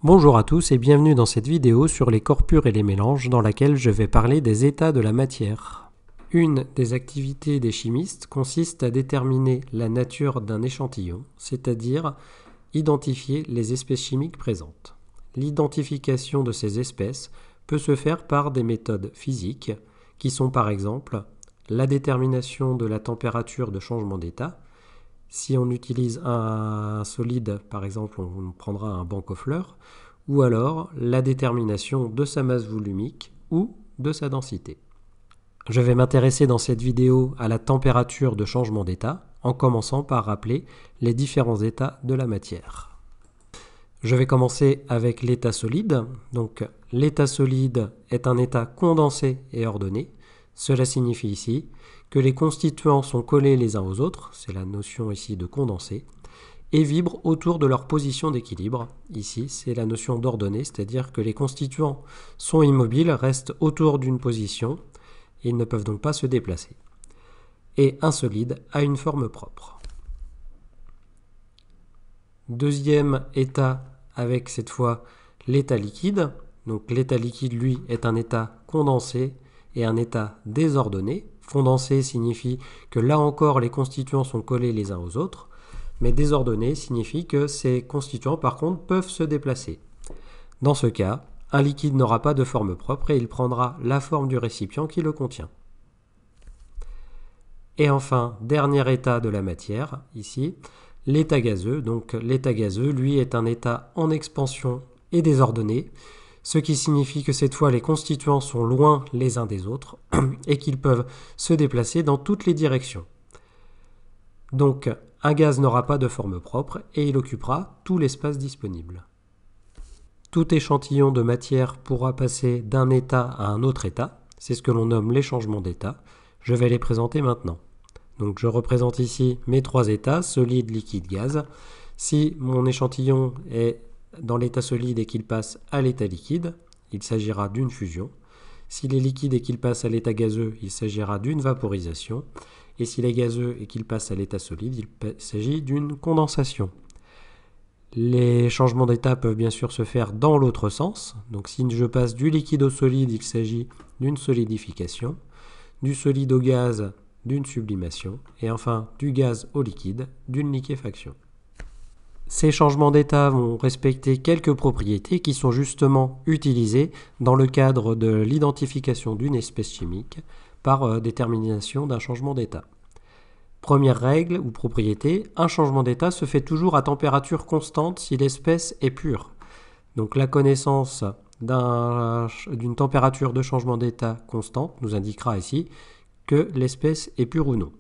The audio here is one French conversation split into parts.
Bonjour à tous et bienvenue dans cette vidéo sur les corps purs et les mélanges dans laquelle je vais parler des états de la matière. Une des activités des chimistes consiste à déterminer la nature d'un échantillon, c'est-à-dire identifier les espèces chimiques présentes. L'identification de ces espèces peut se faire par des méthodes physiques qui sont par exemple la détermination de la température de changement d'état. Si on utilise un solide, par exemple, on prendra un Bancoffler, ou alors la détermination de sa masse volumique ou de sa densité. Je vais m'intéresser dans cette vidéo à la température de changement d'état, en commençant par rappeler les différents états de la matière. Je vais commencer avec l'état solide. Donc, l'état solide est un état condensé et ordonné. Cela signifie ici que les constituants sont collés les uns aux autres, c'est la notion ici de condensé, et vibrent autour de leur position d'équilibre. Ici, c'est la notion d'ordonnée, c'est-à-dire que les constituants sont immobiles, restent autour d'une position, et ils ne peuvent donc pas se déplacer. Et un solide a une forme propre. Deuxième état avec cette fois l'état liquide. Donc l'état liquide, lui, est un état condensé et un état désordonné. Condensé signifie que là encore les constituants sont collés les uns aux autres, mais désordonné signifie que ces constituants par contre peuvent se déplacer. Dans ce cas, un liquide n'aura pas de forme propre et il prendra la forme du récipient qui le contient. Et enfin, dernier état de la matière, ici, l'état gazeux. Donc l'état gazeux, lui, est un état en expansion et désordonné, ce qui signifie que cette fois les constituants sont loin les uns des autres et qu'ils peuvent se déplacer dans toutes les directions. Donc un gaz n'aura pas de forme propre et il occupera tout l'espace disponible. Tout échantillon de matière pourra passer d'un état à un autre état, c'est ce que l'on nomme les changements d'état. Je vais les présenter maintenant. Donc je représente ici mes trois états, solide, liquide, gaz. Si mon échantillon est dans l'état solide et qu'il passe à l'état liquide, il s'agira d'une fusion. S'il est liquide et qu'il passe à l'état gazeux, il s'agira d'une vaporisation. Et s'il est gazeux et qu'il passe à l'état solide, il s'agit d'une condensation. Les changements d'état peuvent bien sûr se faire dans l'autre sens. Donc si je passe du liquide au solide, il s'agit d'une solidification. Du solide au gaz, d'une sublimation. Et enfin, du gaz au liquide, d'une liquéfaction. Ces changements d'état vont respecter quelques propriétés qui sont justement utilisées dans le cadre de l'identification d'une espèce chimique par détermination d'un changement d'état. Première règle ou propriété, un changement d'état se fait toujours à température constante si l'espèce est pure. Donc la connaissance d'une température de changement d'état constante nous indiquera ici que l'espèce est pure ou non.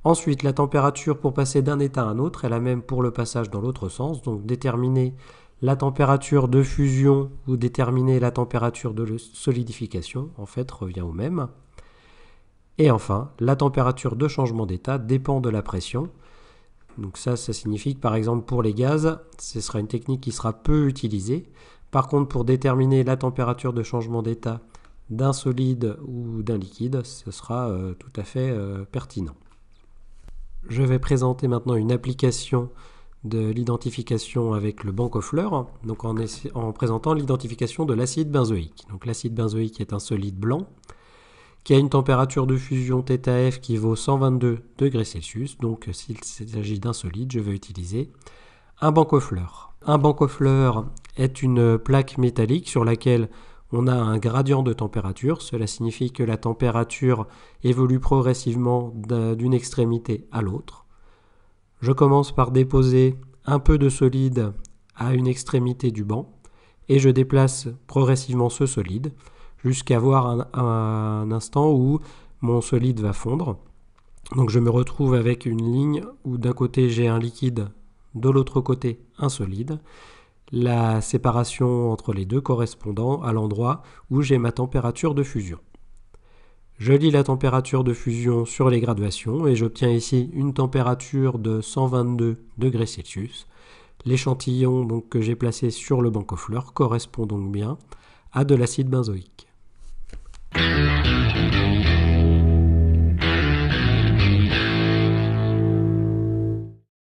Ensuite, la température pour passer d'un état à un autre est la même pour le passage dans l'autre sens, donc déterminer la température de fusion ou déterminer la température de solidification, en fait, revient au même. Et enfin, la température de changement d'état dépend de la pression. Donc ça signifie que par exemple pour les gaz, ce sera une technique qui sera peu utilisée. Par contre, pour déterminer la température de changement d'état d'un solide ou d'un liquide, ce sera tout à fait pertinent. Je vais présenter maintenant une application de l'identification avec le Bancoffler, donc en présentant l'identification de l'acide benzoïque. Donc l'acide benzoïque est un solide blanc qui a une température de fusion θF qui vaut 122 degrés Celsius. Donc s'il s'agit d'un solide, je vais utiliser un Bancoffler. Un Bancoffler est une plaque métallique sur laquelle on a un gradient de température. Cela signifie que la température évolue progressivement d'une extrémité à l'autre. Je commence par déposer un peu de solide à une extrémité du banc et je déplace progressivement ce solide jusqu'à avoir un instant où mon solide va fondre. Donc je me retrouve avec une ligne où d'un côté j'ai un liquide, de l'autre côté un solide. La séparation entre les deux correspondant à l'endroit où j'ai ma température de fusion. Je lis la température de fusion sur les graduations et j'obtiens ici une température de 122 degrés Celsius. L'échantillon donc, que j'ai placé sur le Bancoffler correspond donc bien à de l'acide benzoïque.